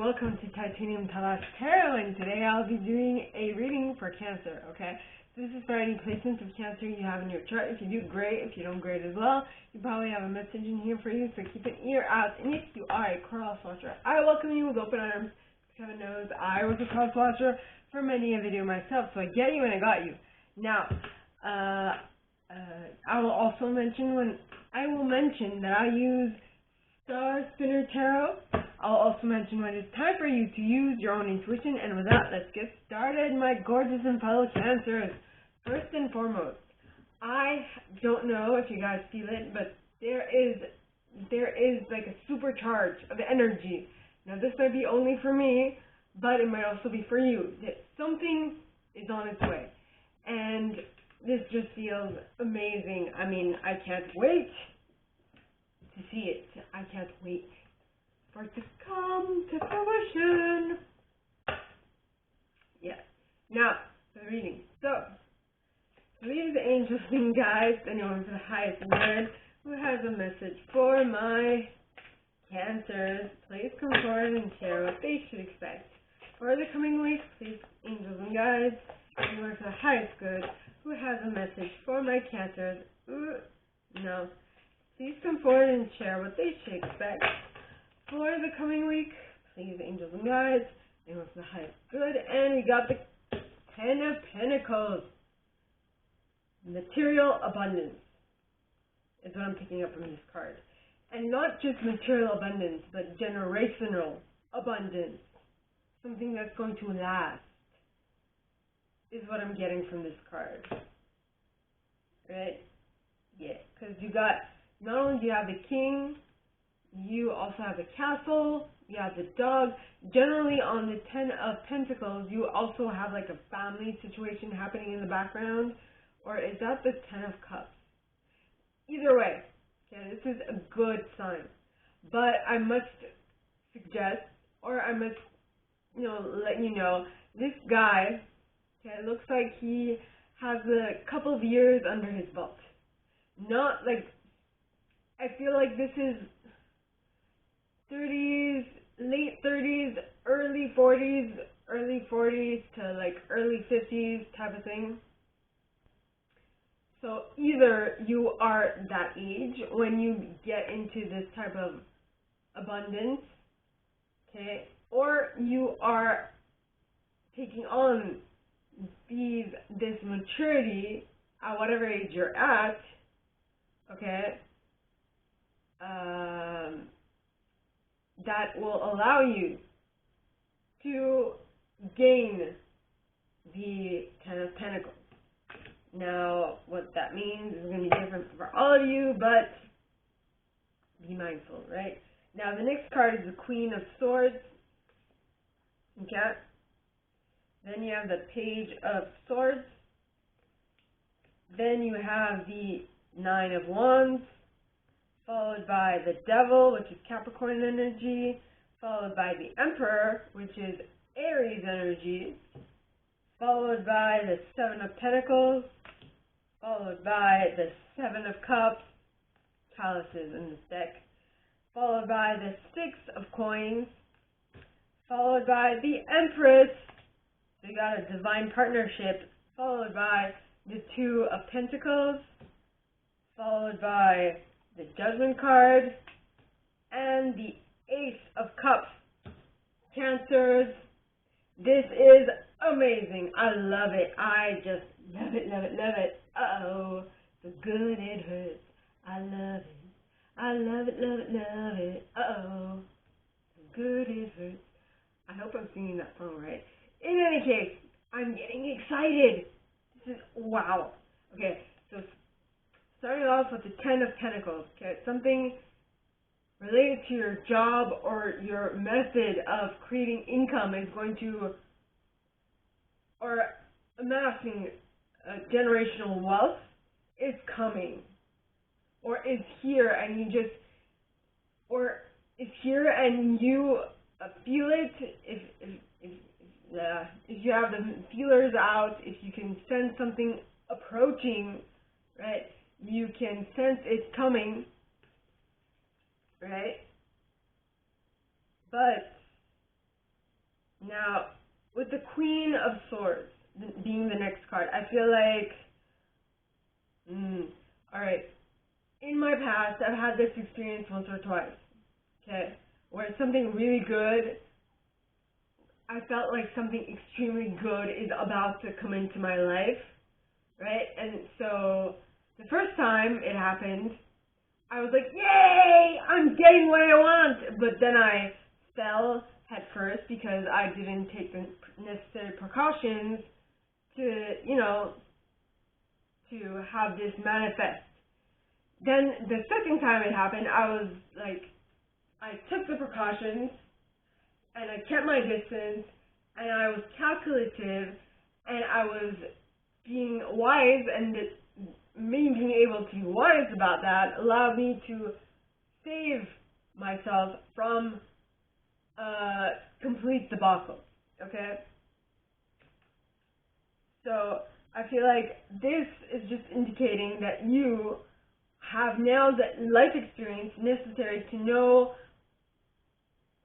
welcome to Untitled Chapter, and today I'll be doing a reading for Cancer, okay? So this is for any placements of Cancer you have in your chart. If you do, great. If you don't, great as well. You probably have a message in here for you, so keep an ear out. And if you are a cross watcher, I welcome you with open arms. Kevin knows I was a cross watcher for many a video myself, so I get you and I got you. Now, I will also mention that I use Star Spinner Tarot. I'll also mention when it's time for you to use your own intuition, and with that, let's get started, my gorgeous and fellow Cancers. First and foremost, I don't know if you guys feel it, but there is like a supercharge of energy. Now, this might be only for me, but it might also be for you. That something is on its way, and this just feels amazing. I mean, I can't wait to see it. I can't wait for it to come to fruition. Yes. Now, the reading. So, please, angels and guides, anyone for the highest good who has a message for my Cancers, please come forward and share what they should expect for the coming week. Please, angels and guides, anyone for the highest good who has a message for my Cancers. No. Please come forward and share what they should expect for the coming week. Please, angels and guides, anyone for the highest good. And we got the 10 of Pentacles. Material abundance is what I'm picking up from this card. And not just material abundance, but generational abundance. Something that's going to last is what I'm getting from this card. Right? Yeah, because you got, not only do you have the king, you also have the castle, you have the dog. Generally on the 10 of Pentacles, you also have like a family situation happening in the background. Or is that the 10 of Cups? Either way, okay, this is a good sign. But I must suggest, or I must, let you know, this guy, okay, it looks like he has a couple of years under his belt. Not like, I feel like this is 30s, late 30s, early 40s to like early 50s type of thing. So either you are that age when you get into this type of abundance, okay, or you are taking on this maturity at whatever age you're at, okay, that will allow you to gain the 10 of Pentacles. Now, what that means is going to be different for all of you, but be mindful, right? Now, the next card is the Queen of Swords. Okay? Then you have the Page of Swords. Then you have the Nine of Wands, followed by the Devil, which is Capricorn energy, followed by the Emperor, which is Aries energy, followed by the Seven of Pentacles, followed by the Seven of Cups, Chalices in this deck, followed by the Six of Coins, followed by the Empress, so you got a divine partnership, followed by the Two of Pentacles, followed by the Judgment card, and the Ace of Cups. Cancers, this is amazing. I love it. I just love it, love it, love it. Uh-oh, so good it hurts. I love it. I love it, love it, love it. Uh-oh, so good it hurts. I hope I'm singing that song right. In any case, I'm getting excited. This is, wow. Okay, so starting off with the 10 of Pentacles. Okay, something related to your job or your method of creating income is going to, or amassing generational wealth is coming, or is here, and you just, or is here and you feel it. If you have the feelers out, if you can sense something approaching, right? You can sense it coming, right? But Now, with the Queen of Swords being the next card, I feel like, alright, in my past, I've had this experience once or twice, okay, where something really good, I felt like something extremely good is about to come into my life, right? And so, the first time it happened, I was like, yay, I'm getting what I want, but then I fell head first because I didn't take the necessary precautions to, to have this manifest. Then the second time it happened, I was like, I took the precautions and I kept my distance and I was calculative and I was being wise, and me being able to be wise about that allowed me to save myself from complete debacle, okay? So I feel like this is just indicating that you have now the life experience necessary to know.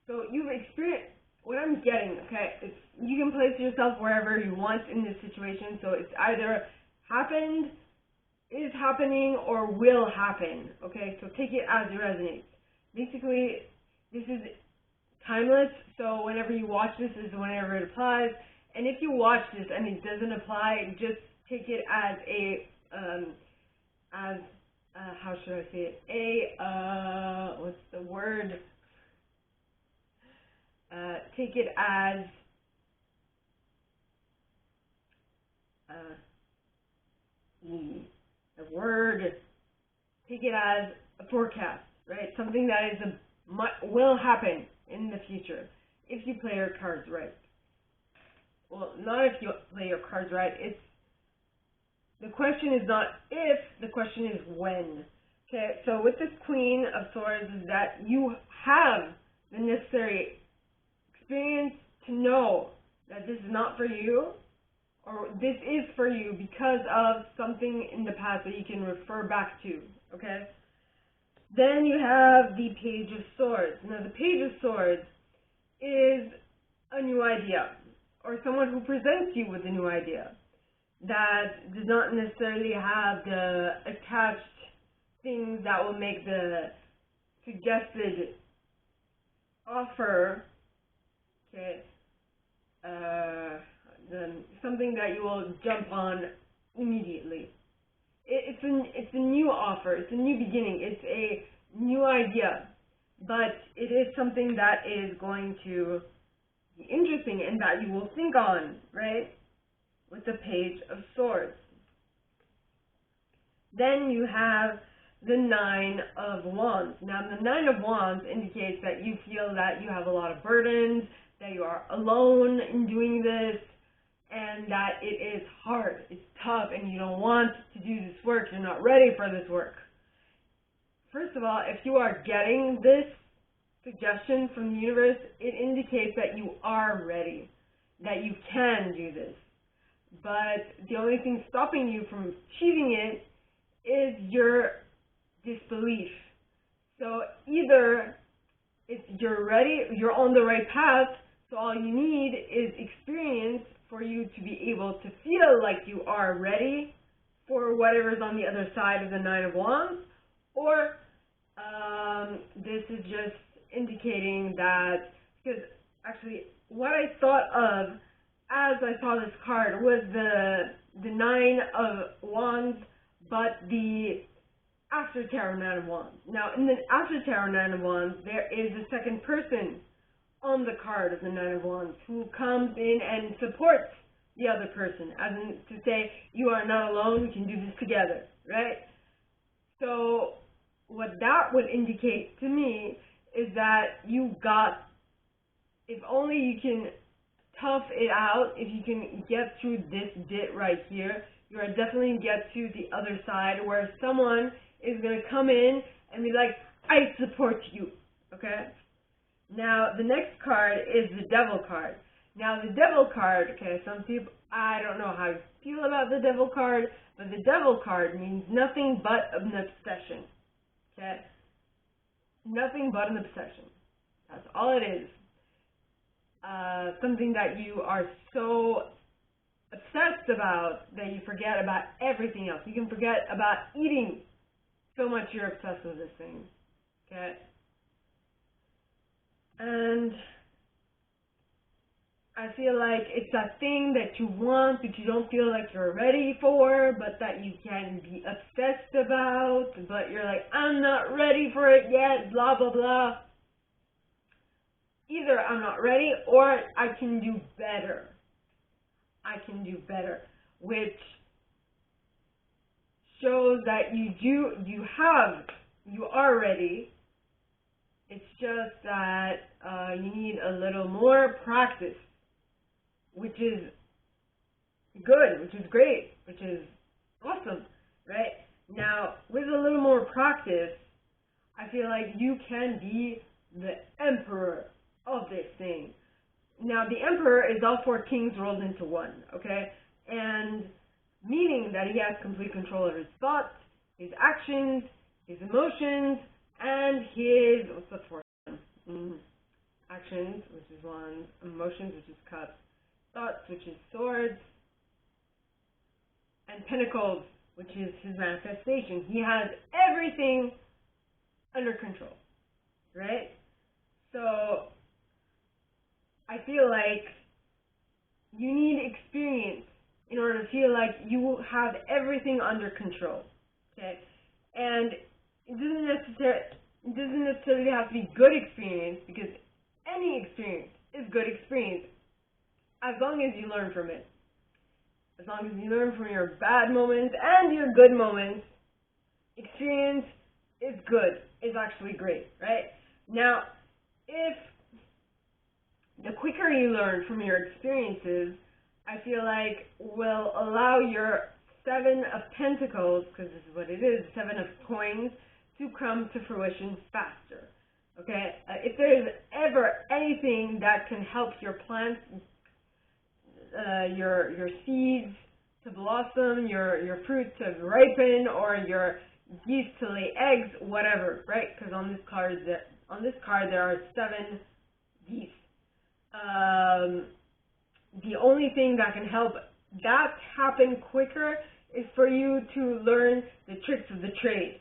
So you've experienced what I'm getting, okay? It's, you can place yourself wherever you want in this situation. So it's either happened, is happening, or will happen, okay? So take it as it resonates. Basically, this is timeless, so whenever you watch this is whenever it applies. And if you watch this and it doesn't apply, just take it as a, how should I say it? What's the word? Take it as, the word, take it as a forecast, right? Something that is will happen in the future if you play your cards right. Well, not if you play your cards right. The question is not if, the question is when. Okay, so with this Queen of Swords is that you have the necessary experience to know that this is not for you, or this is for you because of something in the past that you can refer back to, okay? Then you have the Page of Swords. Now, the Page of Swords is a new idea, or someone who presents you with a new idea that does not necessarily have the attached things that will make the suggested offer, okay, something that you will jump on immediately. It's a new offer, it's a new beginning, it's a new idea, but it is something that is going to be interesting and that you will think on, right, with the Page of Swords. Then you have the Nine of Wands. Now, the Nine of Wands indicates that you feel that you have a lot of burdens, that you are alone in doing this, and that it is hard, it's tough, and you don't want to do this work, you're not ready for this work. First of all, if you are getting this suggestion from the universe, it indicates that you are ready, that you can do this. But the only thing stopping you from achieving it is your disbelief. So either you're ready, you're on the right path, so all you need is experience for you to be able to feel like you are ready for whatever's on the other side of the Nine of Wands, or this is just indicating that, because actually what I thought of as I saw this card was the Nine of Wands, but the After Tarot Nine of Wands. Now, in the After Tarot Nine of Wands, there is a second person on the card of the Nine of Wands who comes in and supports the other person, as in to say, you are not alone, we can do this together, right? So what that would indicate to me is that you got, if only you can tough it out, if you can get through this bit right here, you are definitely get to the other side where someone is going to come in and be like, I support you, okay? Now, the next card is the Devil card. Now, the Devil card, okay, some people, I don't know how you feel about the Devil card, but the Devil card means nothing but an obsession, okay? Nothing but an obsession. That's all it is. something that you are so obsessed about that you forget about everything else. You can forget about eating so much you're obsessed with this thing. Okay? And I feel like it's that thing that you want but you don't feel like you're ready for, but that you can be obsessed about, but you're like, I'm not ready for it yet, blah, blah, blah. Either I'm not ready or I can do better. I can do better, which shows that you are ready. It's just that you need a little more practice, which is good, which is great, which is awesome, right? Now, with a little more practice, I feel like you can be the emperor of this thing. Now, the emperor is all four kings rolled into one, okay? And meaning that he has complete control of his thoughts, his actions, his emotions, and his, what's the fourth one? Actions, which is wands, emotions, which is cups, thoughts, which is swords, and pentacles, which is his manifestation. He has everything under control, right? So I feel like you need experience in order to feel like you have everything under control, okay? And it doesn't necessarily have to be good experience, because any experience is good experience as long as you learn from it. As long as you learn from your bad moments and your good moments, experience is good, is actually great, right? Now, if the quicker you learn from your experiences, I feel like will allow your Seven of Pentacles, because this is what it is, Seven of Coins, to come to fruition faster. Okay? If there's ever anything that can help your plants, your seeds to blossom, your fruit to ripen, or your geese to lay eggs, whatever, right? Because on this card there are 7 geese. The only thing that can help that happen quicker is for you to learn the tricks of the trade.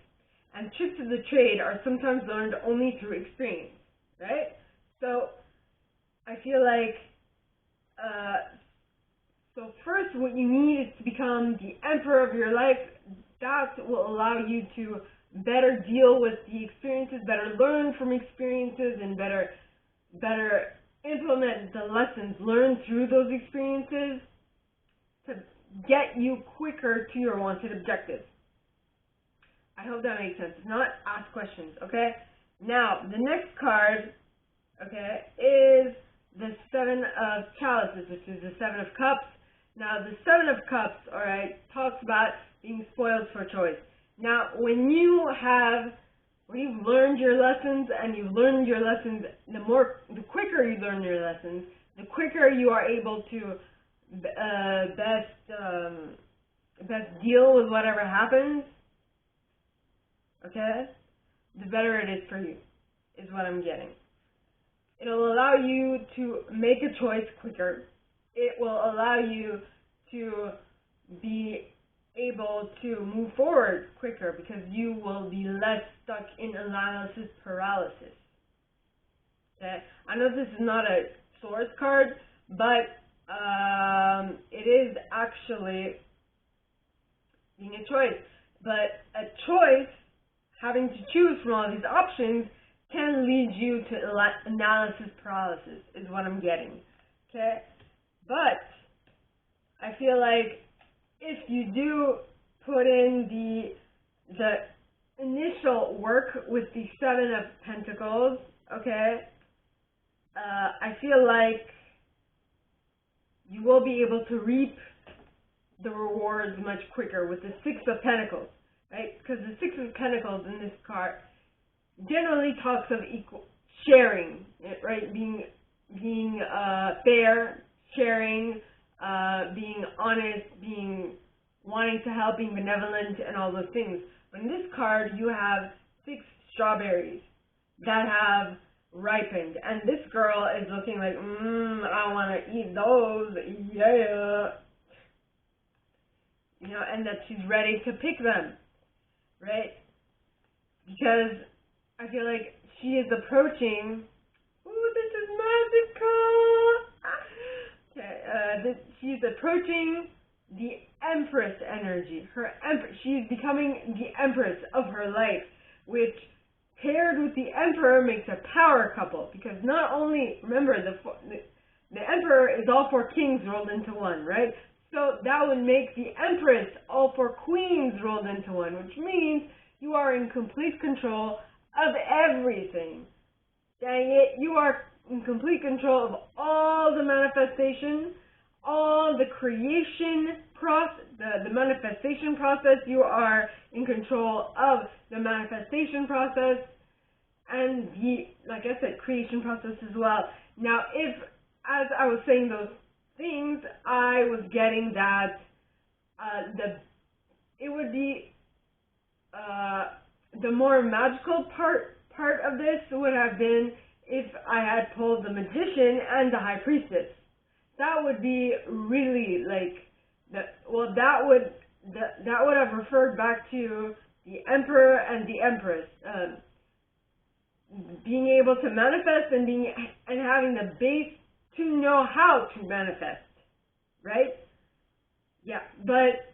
And tricks of the trade are sometimes learned only through experience, right? So I feel like, so first what you need is to become the emperor of your life. That will allow you to better deal with the experiences, better learn from experiences, and better implement the lessons learned through those experiences to get you quicker to your wanted objectives. I hope that makes sense. If not, ask questions, okay? Now, the next card, okay, is the Seven of Chalices, which is the Seven of Cups. Now, the Seven of Cups, all right, talks about being spoiled for choice. Now, when you've learned your lessons, and you've learned your lessons, the quicker you learn your lessons, the quicker you are able to best deal with whatever happens, okay, the better it is for you, is what I'm getting. It'll allow you to make a choice quicker. It will allow you to be able to move forward quicker, because you will be less stuck in analysis paralysis. Okay? I know this is not a source card, but it is actually being a choice. But a choice, having to choose from all these options, can lead you to analysis paralysis, is what I'm getting. Okay? But I feel like if you do put in the initial work with the Seven of Pentacles, okay, I feel like you will be able to reap the rewards much quicker with the Six of Pentacles, right? Because the Six of Pentacles in this card generally talks of equal sharing, right? Being fair, sharing, being honest, wanting to help, being benevolent, and all those things. But in this card, you have 6 strawberries that have ripened. And this girl is looking like, I want to eat those, yeah. You know, and that she's ready to pick them, right? Because I feel like she is approaching, this is magical. Okay, she's approaching the Empress energy. She's becoming the Empress of her life, which paired with the Emperor makes a power couple. Because not only, remember, the Emperor is all four kings rolled into one, right? So that would make the Empress all four queens rolled into one, which means you are in complete control of everything. Dang it, you are in complete control of all the manifestation, all the creation process, the manifestation process. You are in control of the manifestation process and the, like I said, creation process as well. Now, if, as I was saying those things, I was getting that it would be the more magical part of this would have been if I had pulled the Magician and the High Priestess. That would be really like that would have referred back to the Emperor and the Empress, being able to manifest and having the base to know how to manifest, right? Yeah, but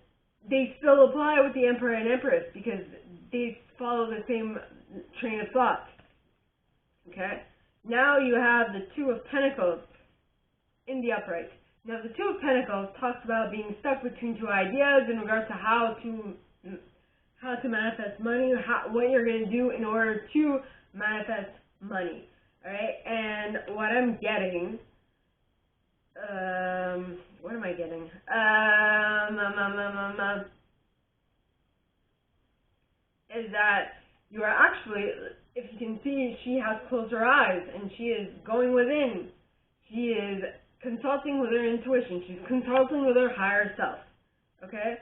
they still apply with the Emperor and Empress because they follow the same train of thought. Okay? Now you have the Two of Pentacles in the upright. Now the Two of Pentacles talks about being stuck between two ideas in regards to how to manifest money, what you're going to do in order to manifest money. Alright? And what I'm getting, what am I getting? Is that you are actually, if you can see, she has closed her eyes and she is going within. She is consulting with her intuition. She's consulting with her higher self. Okay?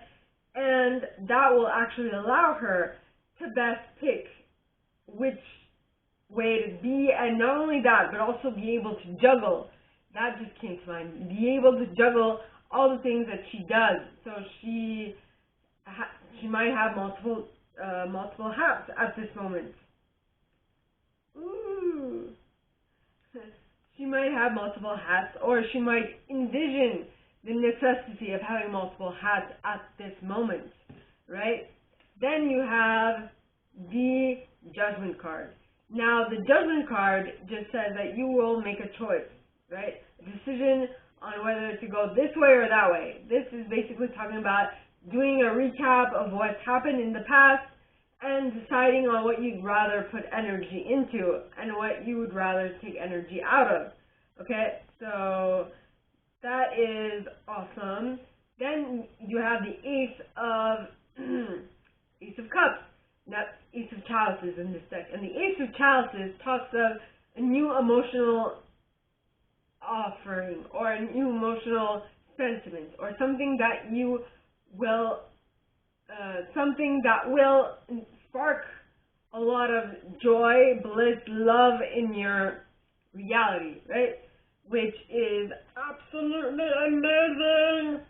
And that will actually allow her to best pick which way to be, and not only that, but also be able to juggle. That just came to mind. Be able to juggle all the things that she does. So she might have multiple hats at this moment. Ooh. She might have multiple hats, or she might envision the necessity of having multiple hats at this moment, right? Then you have the Judgment card. Now, the Judgment card just says that you will make a choice, right? A decision on whether to go this way or that way. This is basically talking about doing a recap of what's happened in the past and deciding on what you'd rather put energy into and what you would rather take energy out of. Okay, so that is awesome. Then you have the Ace of Cups. That's Ace of Chalices in this deck. And the Ace of Chalices talks of a new emotional offering or a new emotional sentiment or something that you will, something that will spark a lot of joy, bliss, love in your reality, right? Which is absolutely amazing.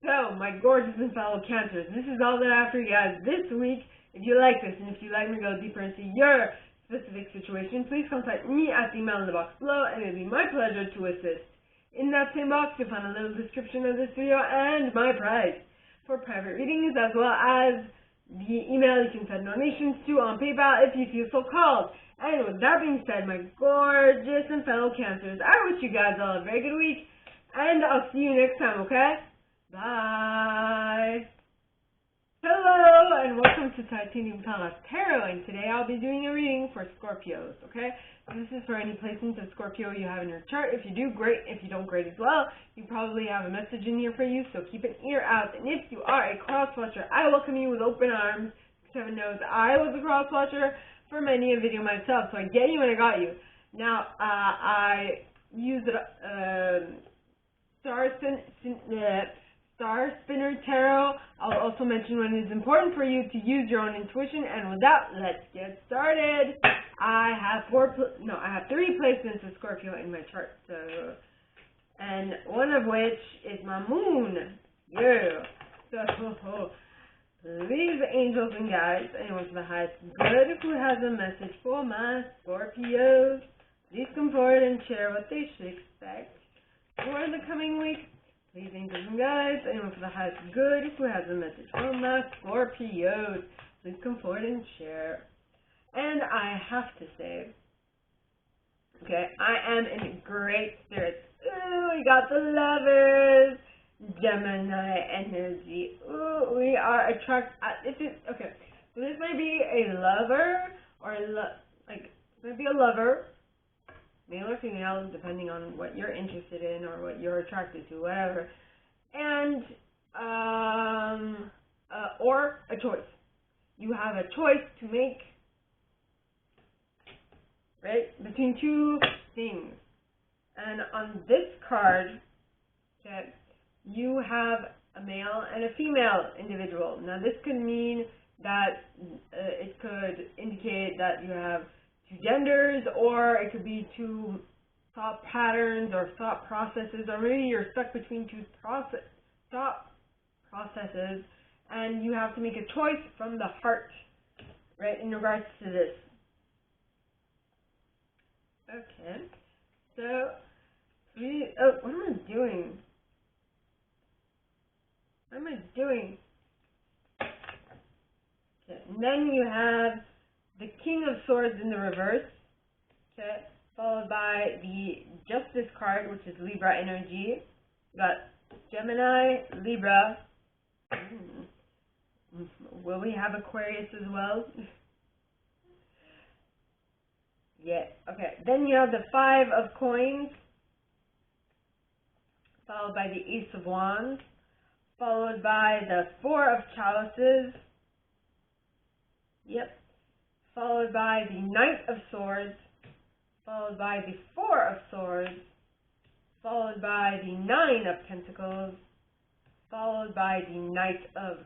So, my gorgeous and fellow Cancers, this is all that I have for you guys this week. If you like this, and if you'd like me to go deeper into your specific situation, please contact me at the email in the box below, and it'll be my pleasure to assist. In that same box, you'll find a little description of this video and my price for private readings, as well as the email you can send donations to on PayPal if you feel so called. And with that being said, my gorgeous and fellow Cancers, I wish you guys all a very good week, and I'll see you next time, okay? Bye! Hello, and welcome to Titanium Tarot, and today I'll be doing a reading for Scorpios, okay? So this is for any placements of Scorpio you have in your chart. If you do, great. If you don't, great as well. You probably have a message in here for you, so keep an ear out. And if you are a cross-watcher, I welcome you with open arms. Heaven knows I was a cross-watcher for many a video myself, so I get you and I got you. Now, I use Star Spinner Tarot. I'll also mention when it's important for you to use your own intuition. And with that, let's get started. I have I have 3 placements of Scorpio in my chart. So, and one of which is my moon. Yeah. So, please, angels and guides, anyone for the highest good who has a message for my Scorpios, please come forward and share what they should expect for the coming week. Please, angels and guides, anyone for the highest good who has a message for my Scorpios, please come forward and share. And I have to say, okay, I am in great spirits. Ooh, we got the Lovers, Gemini energy. Ooh, we are attracted. Okay, so this might be a lover, or maybe a lover, male or female, depending on what you're interested in or what you're attracted to, whatever. And or a choice. You have a choice to make, right, between 2 things. And on this card, okay, you have a male and a female individual. Now, this could mean that it could indicate that you have 2 genders, or it could be 2 thought patterns or thought processes, or maybe you're stuck between 2 thought processes, and you have to make a choice from the heart, right, in regards to this. Okay, so what am I doing? What am I doing? Okay, and then you have the King of Swords in the reverse, okay, followed by the Justice card, which is Libra energy. You got Gemini, Libra. Will we have Aquarius as well? Yeah, okay. Then you have the 5 of Coins, followed by the Ace of Wands, followed by the 4 of Chalices. Yep. Followed by the Knight of Swords, followed by the 4 of Swords, followed by the 9 of Pentacles, followed by the Knight of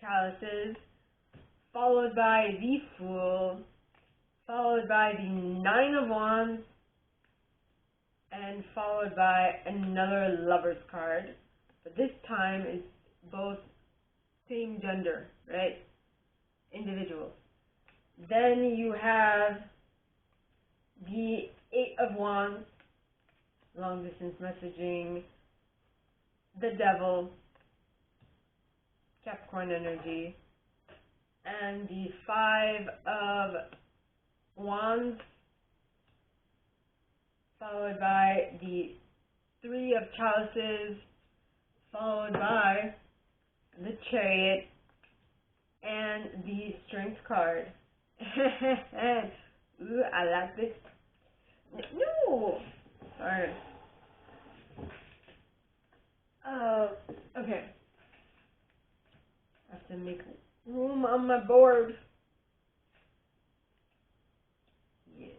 Chalices, followed by the Fool, followed by the 9 of Wands, and followed by another Lover's card. But this time it's both same gender, right? Individuals. Then you have the 8 of Wands, long distance messaging, the Devil, Capricorn energy, and the 5 of Wands, followed by the 3 of Chalices, followed by the Chariot, and the Strength card. Ooh, I like this. No! Sorry. Okay. I have to make room on my board. Yes.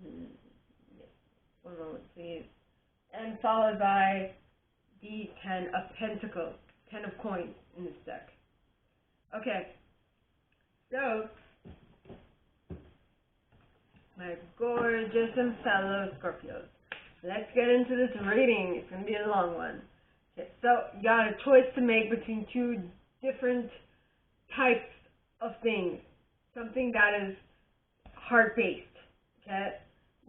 Yes. One moment, please. And followed by the 10 of Pentacles, 10 of Coins in this deck. Okay. So, my gorgeous and fellow Scorpios, let's get into this reading. It's going to be a long one. Okay, so you got a choice to make between 2 different types of things. Something that is heart-based. Okay?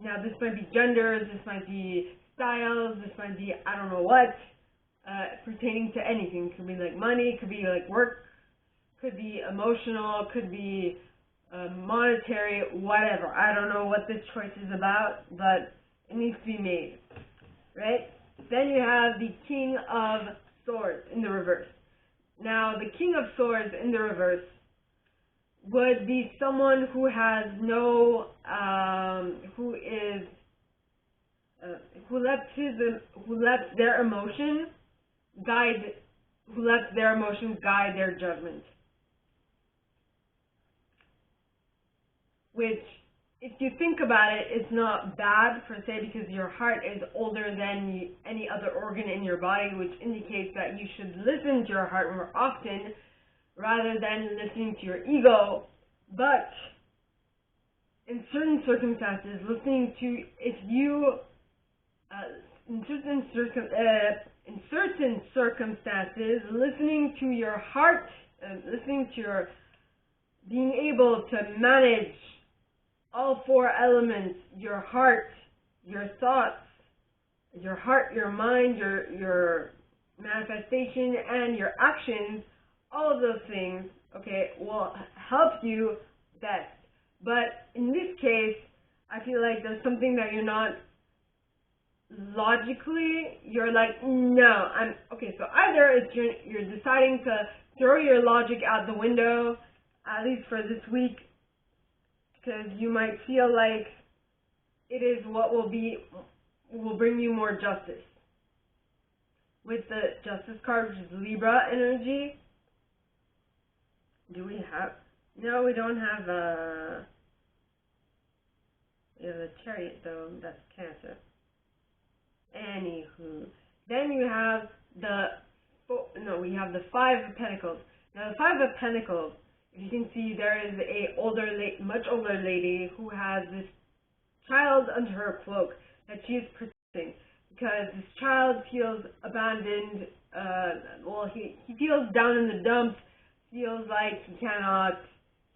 Now, this might be genders, this might be styles, this might be I don't know what, pertaining to anything. It could be like money, could be like work, could be emotional, could be monetary, whatever. I don't know what this choice is about, but it needs to be made, right? Then you have the King of Swords in the reverse. Now, the King of Swords in the reverse would be someone who has no, who lets their emotions guide their judgment. Which, if you think about it, is not bad per se, because your heart is older than any other organ in your body, which indicates that you should listen to your heart more often rather than listening to your ego. But in certain circumstances, listening to, if you, in certain circumstances, listening to your heart, listening to your, being able to manage all four elements, your heart, your thoughts, your heart, your mind, your manifestation, and your actions, all of those things, okay, will help you best. But in this case, I feel like there's something that you're not logically, you're like, no, okay, so either it's you're deciding to throw your logic out the window, at least for this week, because you might feel like it is what will bring you more justice. With the Justice card, which is Libra energy, do we have, no, we don't have the Chariot though, that's Cancer. Anywho, then you have we have the Five of Pentacles. Now the Five of Pentacles, if you can see, there is a much older lady who has this child under her cloak that she is protecting, because this child feels abandoned. He feels down in the dumps, feels like he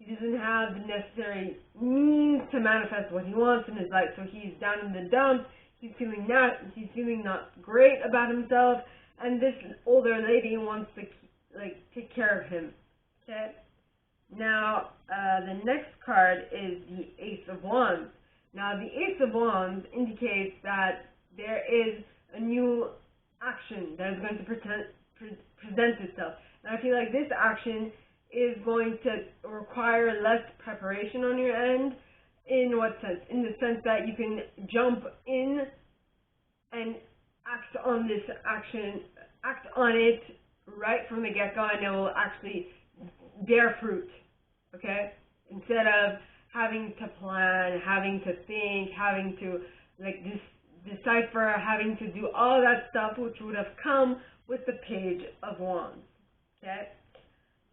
doesn't have the necessary means to manifest what he wants in his life, so he's down in the dumps. He's feeling not great about himself, and this older lady wants to take care of him. Okay. Now the next card is the Ace of Wands. Now the Ace of Wands indicates that there is a new action that is going to present itself, and I feel like this action is going to require less preparation on your end. In what sense? In the sense that you can jump in and act on this action, act on it right from the get-go, and it will actually bear fruit, okay? Instead of having to plan, having to think, having to decipher, having to do all that stuff, which would have come with the Page of Wands, okay?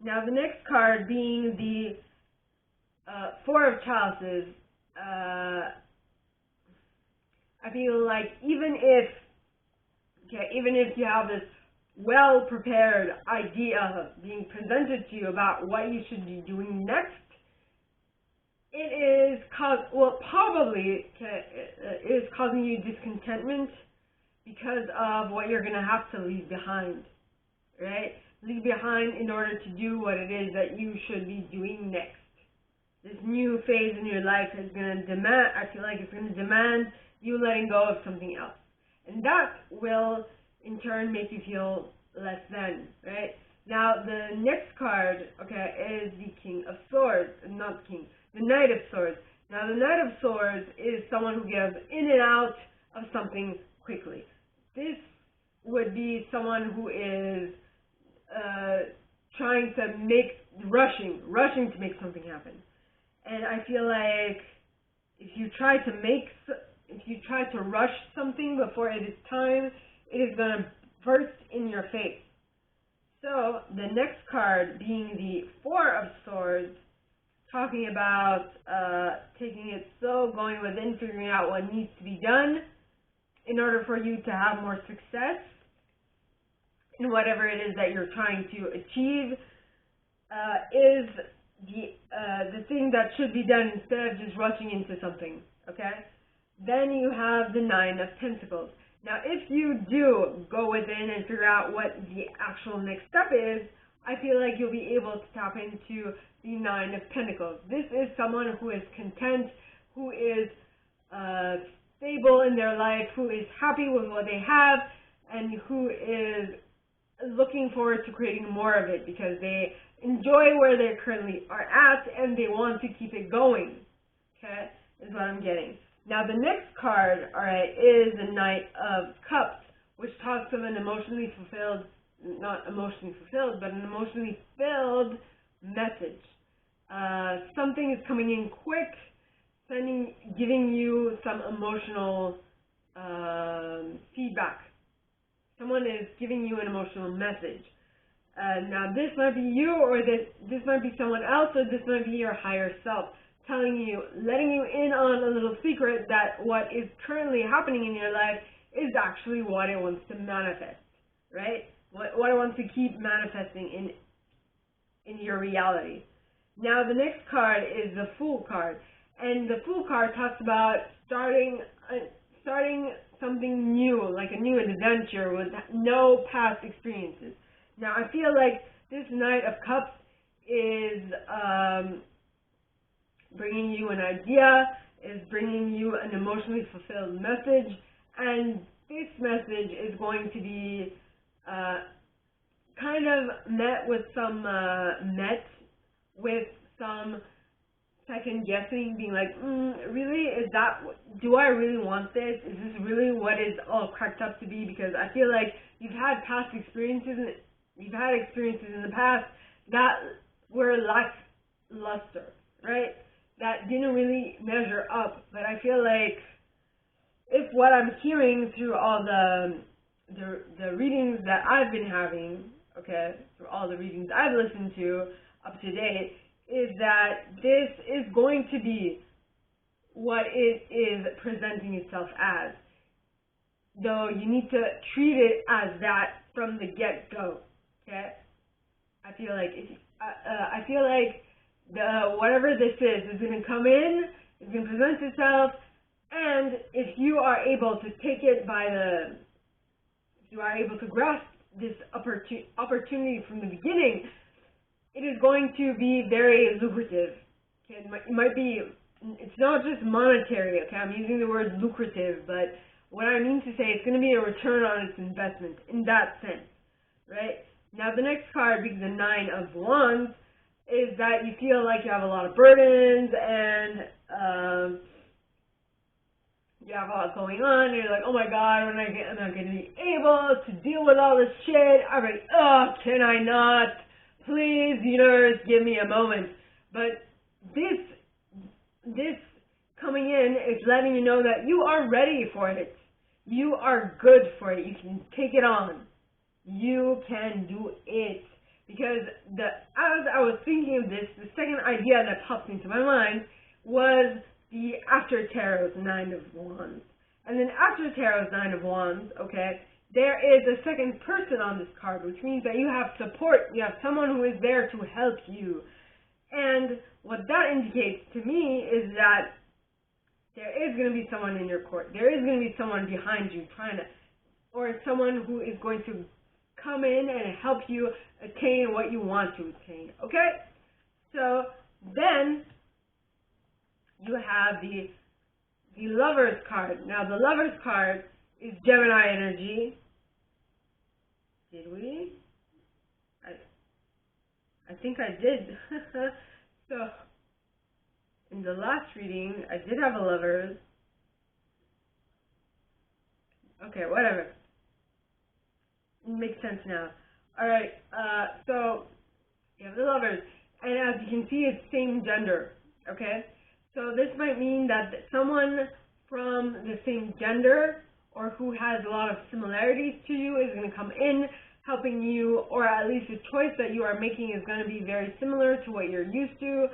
Now the next card being the Four of Chalices, I feel like even if you have this well-prepared idea being presented to you about what you should be doing next, it is causing you discontentment because of what you're going to have to leave behind, right? Leave behind in order to do what it is that you should be doing next. This new phase in your life is going to demand, I feel like it's going to demand you letting go of something else. And that will, in turn, make you feel less than, right? Now, the next card, okay, is the King of Swords, not the King, the Knight of Swords. Now, the Knight of Swords is someone who gets in and out of something quickly. This would be someone who is rushing to make something happen. And I feel like if you try to rush something before it is time, it is going to burst in your face. So the next card being the Four of Swords, talking about taking it slow, going within, figuring out what needs to be done in order for you to have more success in whatever it is that you're trying to achieve, is the thing that should be done instead of just rushing into something, okay? Then you have the Nine of Pentacles. Now, if you do go within and figure out what the actual next step is, I feel like you'll be able to tap into the Nine of Pentacles. This is someone who is content, who is stable in their life, who is happy with what they have, and who is looking forward to creating more of it because they enjoy where they currently are at and they want to keep it going, okay, is what I'm getting. Now, the next card, all right, is the Knight of Cups, which talks of an emotionally fulfilled, not emotionally fulfilled, but an emotionally filled message. Something is coming in quick, giving you some emotional feedback. Someone is giving you an emotional message. Now, this might be you, or this might be someone else, or this might be your higher self telling you, letting you in on a little secret that what is currently happening in your life is actually what it wants to manifest, right? What it wants to keep manifesting in your reality. Now the next card is the Fool card, and the Fool card talks about starting something new, like a new adventure with no past experiences. Now I feel like this Knight of Cups is bringing you an idea, is bringing you an emotionally fulfilled message, and this message is going to be kind of met with some second guessing, being like, really, do I really want this? Is this really what is all cracked up to be? Because I feel like you've had experiences in the past that were lackluster, right? That didn't really measure up. But I feel like if what I'm hearing through all the readings that I've been having, okay, through all the readings I've listened to up to date, is that this is going to be what it is presenting itself as. Though you need to treat it as that from the get-go, okay? I feel like whatever this is going to come in, is going to present itself, and if you are able to take it if you are able to grasp this opportunity from the beginning, it is going to be very lucrative. Okay? It might be, it's not just monetary, okay? I'm using the word lucrative, but what I mean to say, it's going to be a return on its investment in that sense, right? Now the next card, being the Nine of Wands, is that you feel like you have a lot of burdens and you have a lot going on, and you're like, oh my god, I'm not going to be able to deal with all this shit. I'm like, can I not? Please, universe, give me a moment. But this coming in is letting you know that you are ready for it. You are good for it. You can take it on. You can do it. Because as I was thinking of this, the second idea that popped into my mind was the After Tarot's Nine of Wands. And then after Tarot's Nine of Wands, okay, there is a second person on this card, which means that you have support. You have someone who is there to help you. And what that indicates to me is that there is going to be someone in your court. There is going to be someone behind you or someone who is going to come in and help you attain what you want to attain. Okay? So then you have the Lover's card. Now the Lover's card is Gemini energy. Did we? I think I did. So in the last reading, I did have a Lover's. Okay, whatever. Makes sense now. Alright, so you have the Lovers, and as you can see, it's same gender, okay? So this might mean that someone from the same gender or who has a lot of similarities to you is going to come in, helping you, or at least the choice that you are making is going to be very similar to what you're used to,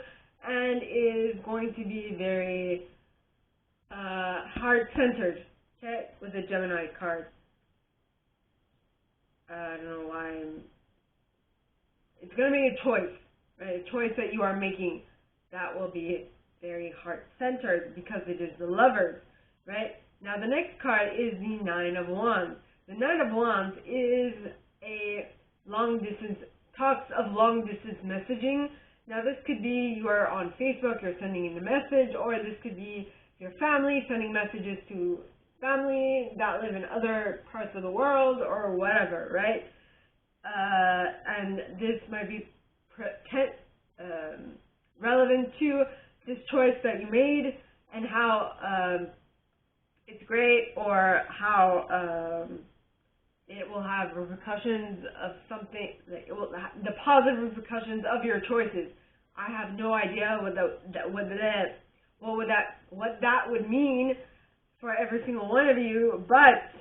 and is going to be very heart-centered, okay, with the Gemini card. I don't know why it's going to be a choice, right? A choice that you are making that will be very heart-centered because it is the Lovers, right? Now the next card is the Nine of Wands. The Nine of Wands is a talks of long-distance messaging. Now this could be you are on Facebook, you're sending in a message, or this could be your family sending messages to family that live in other parts of the world or whatever, right? And this might be relevant to this choice that you made and how it's great, or how it will have repercussions of something, like it will, the positive repercussions of your choices. I have no idea what that would mean for every single one of you, but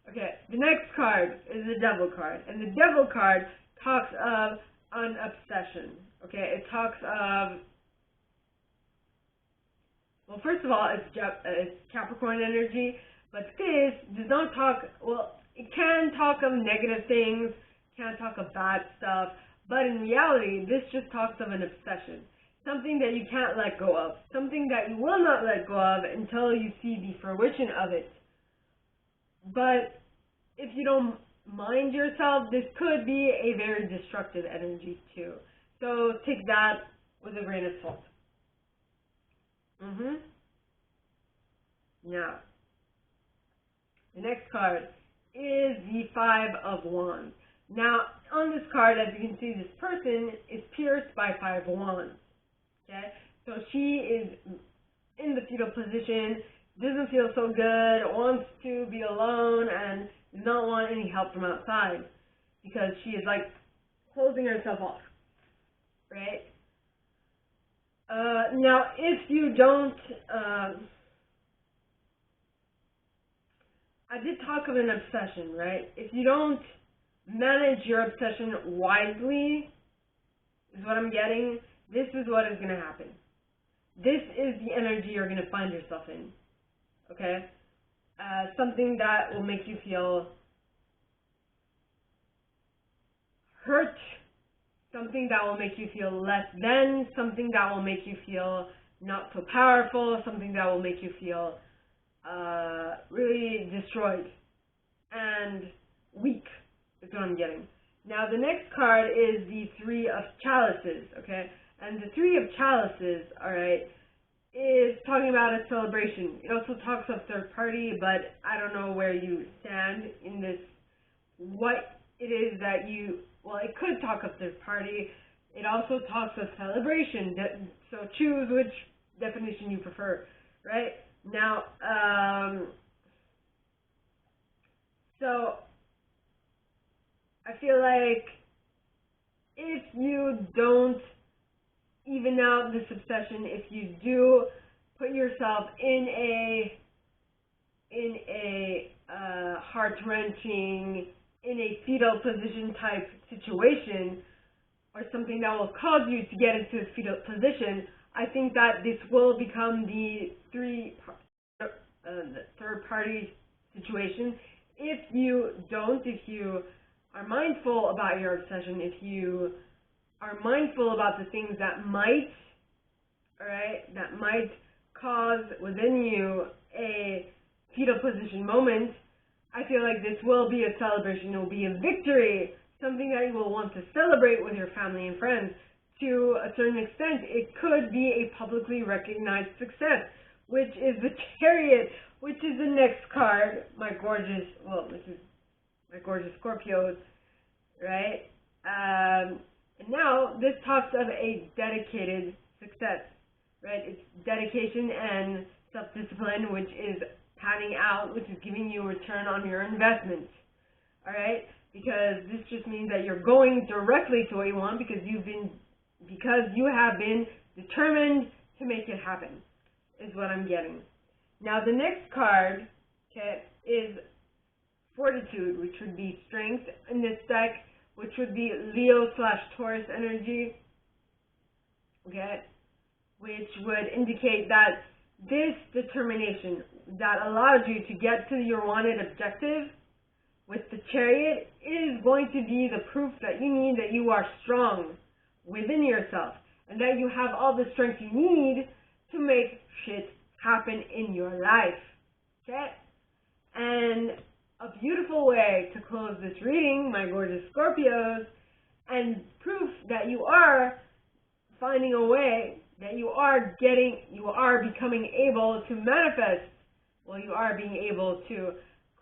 okay, the next card is the Devil card, and the Devil card talks of an obsession. Okay, it talks of, well, first of all, it's Capricorn energy, but this does not talk, well, it can talk of negative things, can talk of bad stuff, but in reality, this just talks of an obsession. Something that you can't let go of. Something that you will not let go of until you see the fruition of it. But if you don't mind yourself, this could be a very destructive energy too. So take that with a grain of salt. Now, the next card is the Five of Wands. Now, on this card, as you can see, this person is pierced by Five of Wands. Okay, so she is in the fetal position, doesn't feel so good, wants to be alone, and does not want any help from outside because she is like closing herself off, right? Now, if you don't, I did talk of an obsession, right? If you don't manage your obsession wisely, is what I'm getting, this is what is going to happen. This is the energy you're going to find yourself in, okay? Something that will make you feel hurt, something that will make you feel less than, something that will make you feel not so powerful, something that will make you feel really destroyed and weak, is what I'm getting. Now, the next card is the Three of Chalices, okay? And the Three of Chalices, all right, is talking about a celebration. It also talks of third party, but I don't know where you stand in this, what it is that you, well, it could talk of third party. It also talks of celebration, so choose which definition you prefer, right? Now, so I feel like if you don't even out this obsession, if you do put yourself in a heart-wrenching, in a fetal position type situation, or something that will cause you to get into a fetal position, I think that this will become the third-party situation. If you don't, if you are mindful about your obsession, if you are mindful about the things that might, all right, that might cause within you a fetal position moment, I feel like this will be a celebration. It will be a victory, something that you will want to celebrate with your family and friends. To a certain extent, it could be a publicly recognized success, which is the Chariot, which is the next card, my gorgeous, well, this is my gorgeous Scorpios, right? And now, this talks of a dedicated success, right? It's dedication and self-discipline, which is panning out, which is giving you a return on your investment, all right? Because this just means that you're going directly to what you want because you have been determined to make it happen, is what I'm getting. Now, the next card, okay, is Fortitude, which would be strength in this deck, which would be Leo/Taurus energy, okay, which would indicate that this determination that allows you to get to your wanted objective with the Chariot is going to be the proof that you need that you are strong within yourself and that you have all the strength you need to make shit happen in your life, okay? And a beautiful way to close this reading, my gorgeous Scorpios, and proof that you are finding a way, that you are becoming able to manifest, well, you are being able to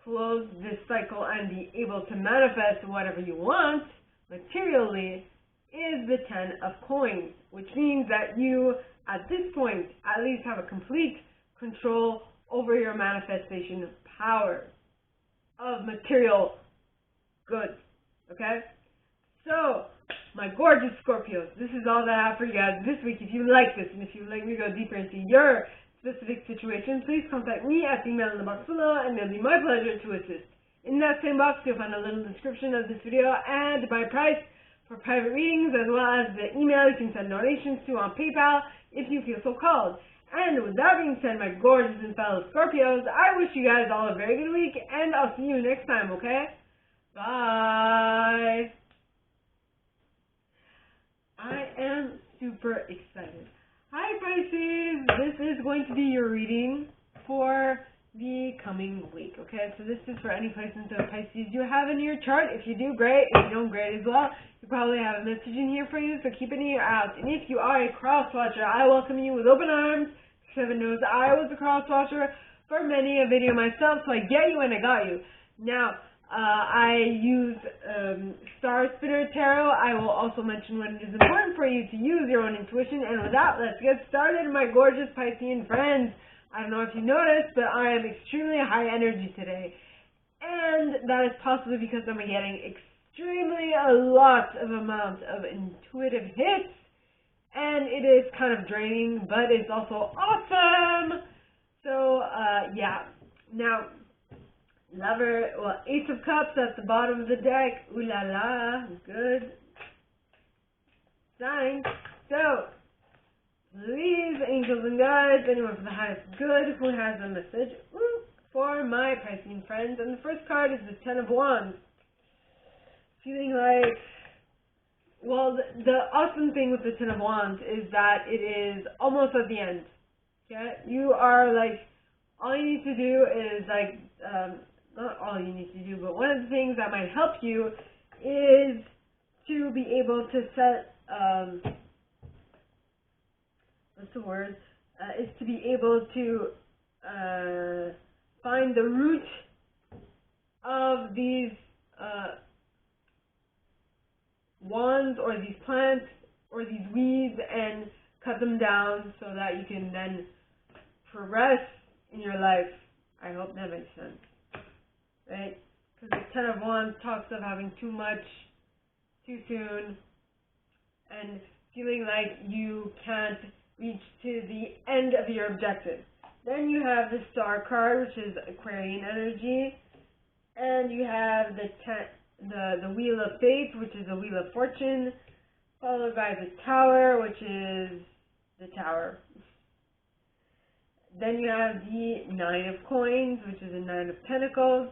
close this cycle and be able to manifest whatever you want materially, is the Ten of Coins, which means that you, at this point, at least have a complete control over your manifestation power of material goods, okay? So, my gorgeous Scorpios, this is all that I have for you guys this week. If you like this, and if you would like me to go deeper into your specific situation, please contact me at the email in the box below, and it'll be my pleasure to assist. In that same box, you'll find a little description of this video and my price for private readings, as well as the email you can send donations to on PayPal if you feel so called. And with that being said, my gorgeous and fellow Scorpios, I wish you guys all a very good week, and I'll see you next time, okay? Bye! I am super excited. Hi Pisces! This is going to be your reading for the coming week, okay? So this is for any placements of Pisces you have in your chart. If you do, great. If you don't, great as well. You probably have a message in here for you, so keep an ear out. And if you are a cross-watcher, I welcome you with open arms. Heaven knows I was a cross-watcher for many a video myself, so I get you and I got you. Now, I use Star Spinner Tarot. I will also mention when it is important for you to use your own intuition. And with that, let's get started, my gorgeous Piscean friends. I don't know if you noticed, but I am extremely high energy today. And that is possibly because I'm getting extremely a lot of amount of intuitive hits. And it is kind of draining, but it's also awesome. So, yeah. Now, Lover, well, Ace of Cups at the bottom of the deck. Ooh la la, good sign. So, please, angels and guides, anyone for the highest good who has a message for my Piscean friends. And the first card is the Ten of Wands. Feeling like, well, the awesome thing with the Ten of Wands is that it is almost at the end. Okay? You are like, all you need to do is like, not all you need to do, but one of the things that might help you is to be able to set, what's the word? Is to be able to find the root of these wands or these plants or these weeds and cut them down so that you can then progress in your life. I hope that makes sense. Right? Because the Ten of Wands talks of having too much too soon and feeling like you can't reach to the end of your objective. Then you have the Star card, which is Aquarian energy, and you have the Wheel of Fate, which is the Wheel of Fortune, followed by the Tower, which is the Tower. Then you have the Nine of Coins, which is the Nine of Pentacles.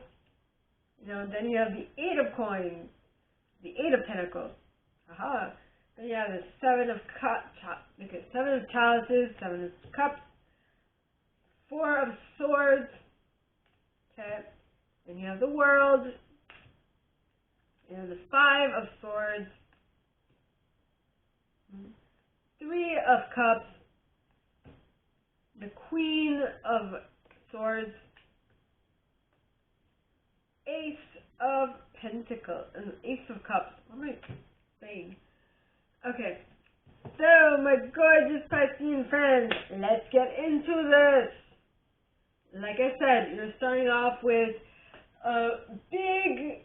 Then you have the Eight of Coins, the Eight of Pentacles. Aha. Then you have the Seven of Seven of Chalices, Seven of Cups, Four of Swords. Okay. Then you have the World. And the Five of Swords. Three of Cups. The Queen of Swords. Ace of Pentacles and Ace of Cups. What am I saying? Okay. So, my gorgeous Piscean friends, let's get into this. Like I said, you're starting off with a big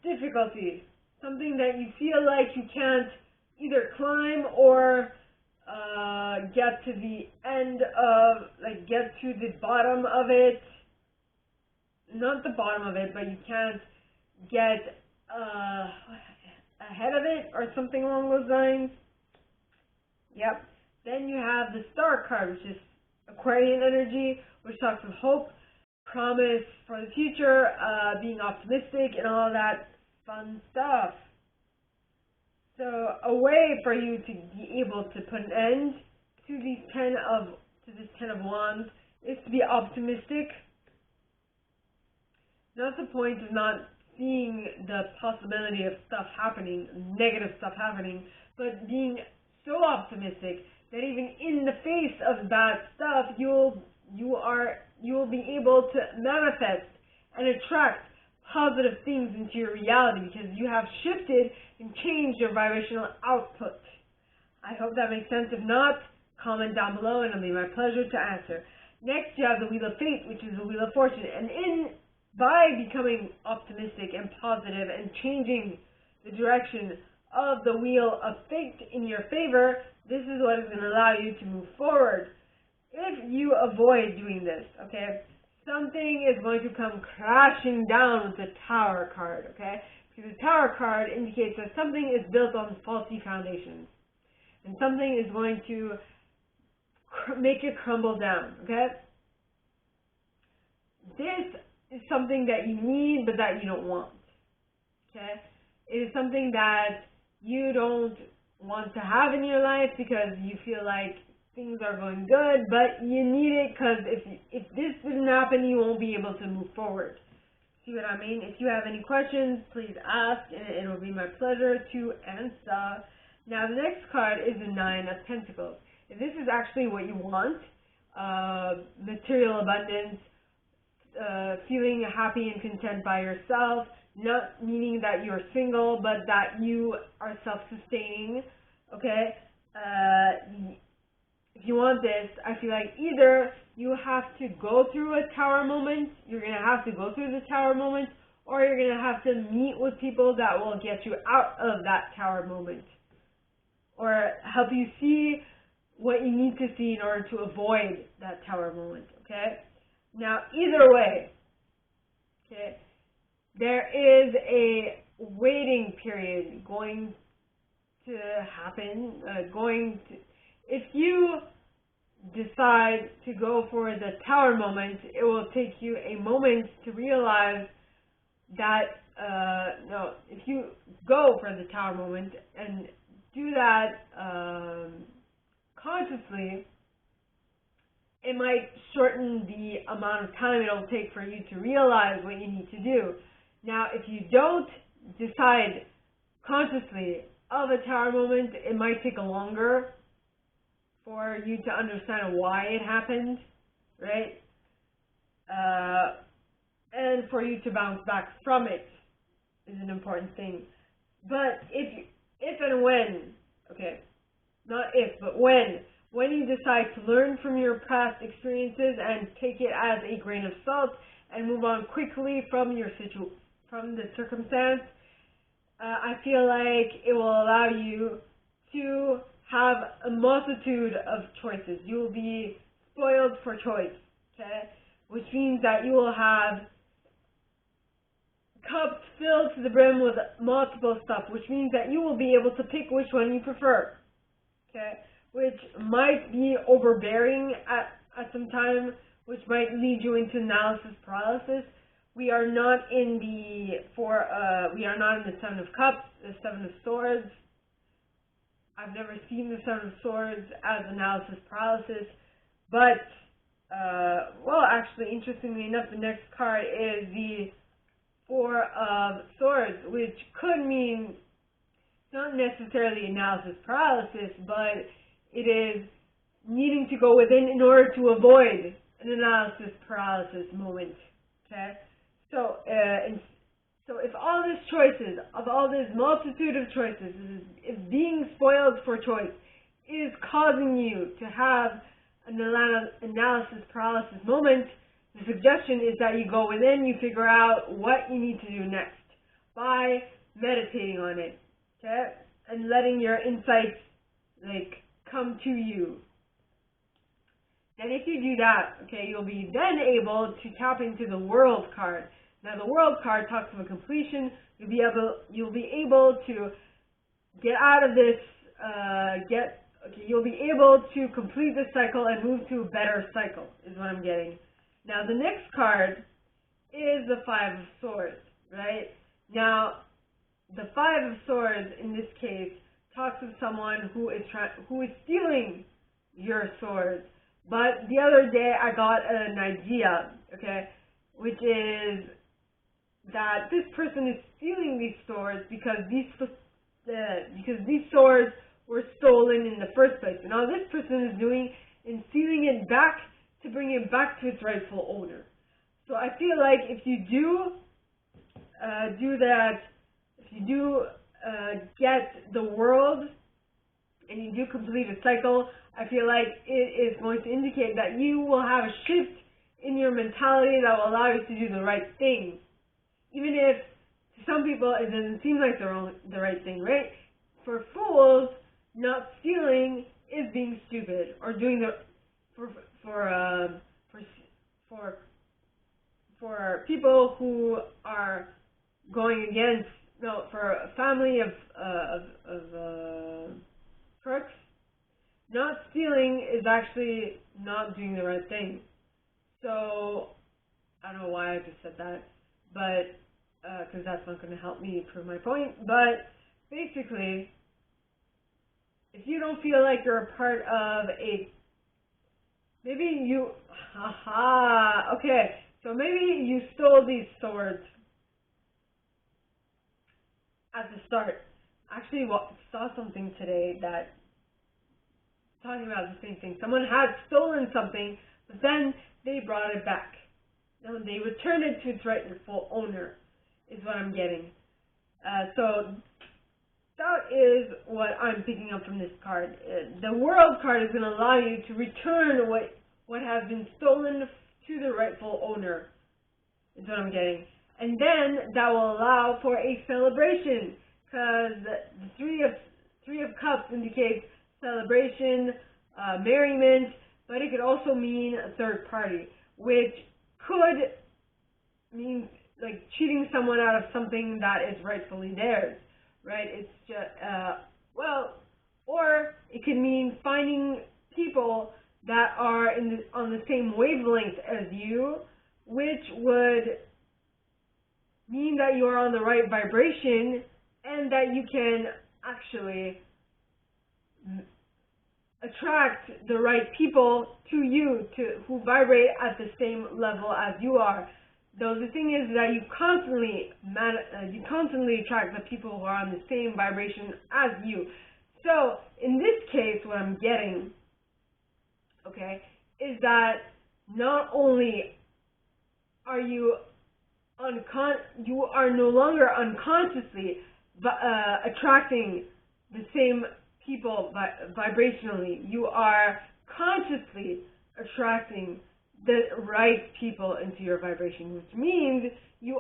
difficulty. Something that you feel like you can't either climb or get to the end of, like, get to the bottom of it. Not the bottom of it, but you can't get ahead of it or something along those lines. Yep. Then you have the Star card, which is Aquarian energy, which talks of hope, promise for the future, being optimistic, and all that fun stuff. So a way for you to be able to put an end to this Ten of Wands is to be optimistic. Not the point of not seeing the possibility of stuff happening, negative stuff happening, but being so optimistic that even in the face of bad stuff, you will be able to manifest and attract positive things into your reality because you have shifted and changed your vibrational output. I hope that makes sense. If not, comment down below and it'll be my pleasure to answer. Next, you have the Wheel of Fate, which is the Wheel of Fortune, and by becoming optimistic and positive and changing the direction of the Wheel of Fate in your favor, this is what is going to allow you to move forward. If you avoid doing this, okay, something is going to come crashing down with the Tower card, okay? Because the Tower card indicates that something is built on faulty foundations. And something is going to make it crumble down, okay? This is something that you need, but that you don't want, okay? It is something that you don't want to have in your life because you feel like things are going good, but you need it because if this didn't happen, you won't be able to move forward. See what I mean? If you have any questions, please ask, and it will be my pleasure to answer. Now, the next card is the Nine of Pentacles. If this is actually what you want, material abundance, feeling happy and content by yourself, not meaning that you're single, but that you are self-sustaining, okay? If you want this, I feel like either you have to go through a Tower moment, you're going to have to go through the Tower moment, or you're going to have to meet with people that will get you out of that Tower moment, or help you see what you need to see in order to avoid that Tower moment, okay? Now, either way, okay, there is a waiting period going to happen, if you decide to go for the Tower moment, it will take you a moment to realize that, if you go for the Tower moment and do that consciously, it might shorten the amount of time it'll take for you to realize what you need to do. Now, if you don't decide consciously of a Tower moment, it might take longer for you to understand why it happened, right? And for you to bounce back from it is an important thing. But if and when, okay, not if, but when you decide to learn from your past experiences and take it as a grain of salt and move on quickly from the circumstance, I feel like it will allow you to have a multitude of choices. You will be spoiled for choice, okay? Which means that you will have cups filled to the brim with multiple stuff, which means that you will be able to pick which one you prefer, okay? Which might be overbearing at some time, which might lead you into analysis paralysis. We are not in the Seven of Cups, the Seven of Swords. I've never seen the Seven of Swords as analysis paralysis, but actually, interestingly enough, the next card is the Four of Swords, which could mean not necessarily analysis paralysis, but it is needing to go within in order to avoid an analysis paralysis moment, okay? So, if all these choices, of all this multitude of choices, if being spoiled for choice is causing you to have an analysis paralysis moment, the suggestion is that you go within, you figure out what you need to do next by meditating on it, okay? And letting your insights, come to you. And if you do that, okay, you'll be then able to tap into the World card. Now, the World card talks of a completion. You'll be able to get out of this, you'll be able to complete this cycle and move to a better cycle, is what I'm getting. Now, the next card is the Five of Swords, right? Now, the Five of Swords, in this case, talks of someone who is stealing your swords. But the other day, I got an idea, okay, which is that this person is stealing these swords because these swords were stolen in the first place. And all this person is doing is stealing it back to bring it back to its rightful owner. So I feel like if you get the world and you do complete a cycle, I feel like it is going to indicate that you will have a shift in your mentality that will allow you to do the right thing. Even if to some people it doesn't seem like the right thing, right? For fools, not stealing is being stupid, or doing for people who are going against for a family of crooks, not stealing is actually not doing the right thing. So, I don't know why I just said that, but, because that's not going to help me prove my point, but basically, if you don't feel like you're a part of maybe you, okay, so maybe you stole these swords at the start. Actually, saw something today that talking about the same thing. Someone had stolen something, but then they brought it back. Now they returned it to its rightful owner, is what I'm getting. So that is what I'm picking up from this card. The World card is going to allow you to return what has been stolen to the rightful owner, is what I'm getting. And then that will allow for a celebration, because the Three of Cups indicates celebration, merriment, but it could also mean a third party, which could mean like cheating someone out of something that is rightfully theirs, right? It's just, or it could mean finding people that are on the same wavelength as you, which would mean that you are on the right vibration and that you can actually attract the right people to you, who vibrate at the same level as you are. Though the thing is that you constantly attract the people who are on the same vibration as you. So in this case, what I'm getting, okay, is that not only are you are no longer unconsciously attracting the same people vibrationally. You are consciously attracting the right people into your vibration, which means we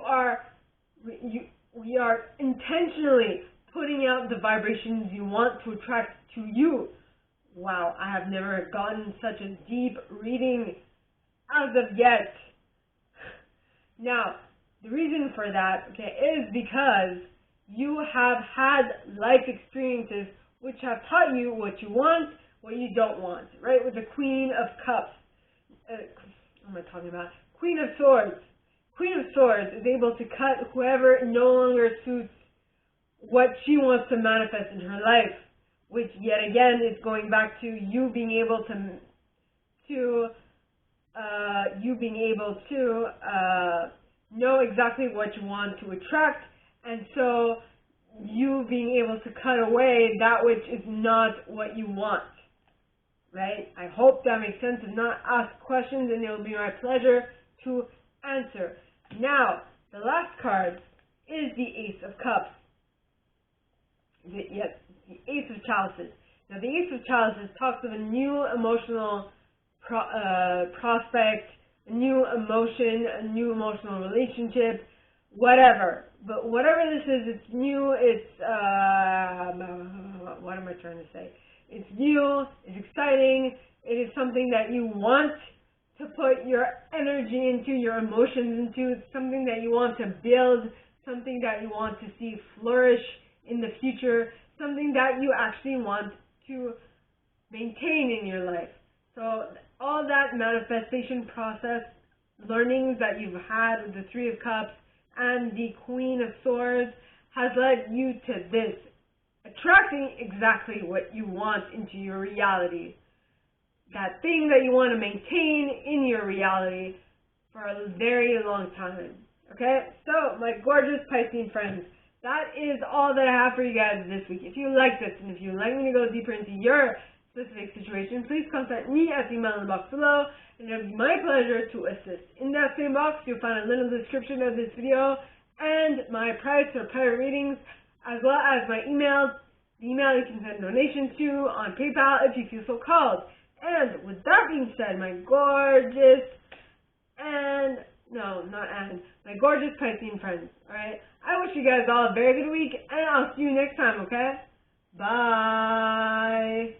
are intentionally putting out the vibrations you want to attract to you. Wow, I have never gotten such a deep reading as of yet. Now, the reason for that, okay, is because you have had life experiences which have taught you what you want, what you don't want, right? With the Queen of Cups. What am I talking about? Queen of Swords. Queen of Swords is able to cut whoever no longer suits what she wants to manifest in her life, which yet again is going back to you being able to know exactly what you want to attract, and so you being able to cut away that which is not what you want, right? I hope that makes sense. If not, ask questions and it will be my pleasure to answer. Now, the last card is the Ace of Cups. Yes, the Ace of Chalices. Now, the Ace of Chalices talks of a new emotional prospect, a new emotion, a new emotional relationship, whatever. But whatever this is, it's new, it's, what am I trying to say? It's new, it's exciting, it is something that you want to put your energy into, your emotions into. It's something that you want to build, something that you want to see flourish in the future, something that you actually want to maintain in your life. So all that manifestation process, learnings that you've had with the Three of Cups and the Queen of Swords has led you to this, attracting exactly what you want into your reality. That thing that you want to maintain in your reality for a very long time. Okay? So, my gorgeous Piscean friends, that is all that I have for you guys this week. If you like this and if you'd like me to go deeper into your specific situation, please contact me at the email in the box below, and it'll be my pleasure to assist. In that same box, you'll find a link in the description of this video and my price for private readings, as well as my email, the email you can send donations to on PayPal if you feel so called. And with that being said, my gorgeous my gorgeous Piscean friends, alright? I wish you guys all a very good week, and I'll see you next time, okay? Bye!